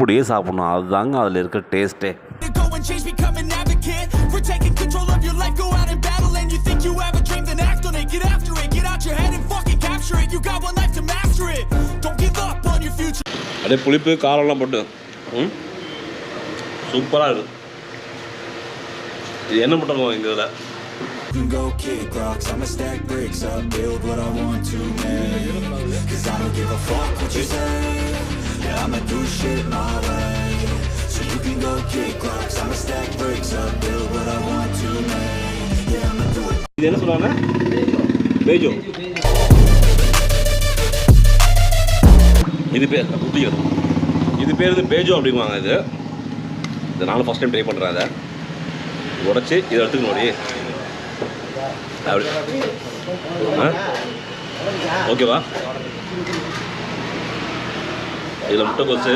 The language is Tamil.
அப்படியே சாப்பிடணும். அதுதாங்க அதில் இருக்க டேஸ்ட்டே. அப்படியே புளிப்பு காரம்லாம் போட்டு சூப்பராக இருக்குது. இது என்ன பண்ணுறோம் எங்கள் இதில் go kick rocks, I'ma stack bricks up, build what I want to make, cause I don't give a fuck what you say, yeah, I'ma do shit my way, so you can go kick rocks, I'ma stack bricks up, build what I want to make, yeah, I'ma do it. இது என்ன சொல்றாங்க? பேஜோ. இது பேர் புதியது. இது பேர் வந்து பேஜோ அப்படிங்குவாங்க. இது நானும் ஃபஸ்ட் டைம் ட்ரை பண்ணுறேன். அதை உடச்சி இதை எடுத்துக்கணும். அப்படியே அப்படி ஓகேவா? இதில் முட்டைக்கோசு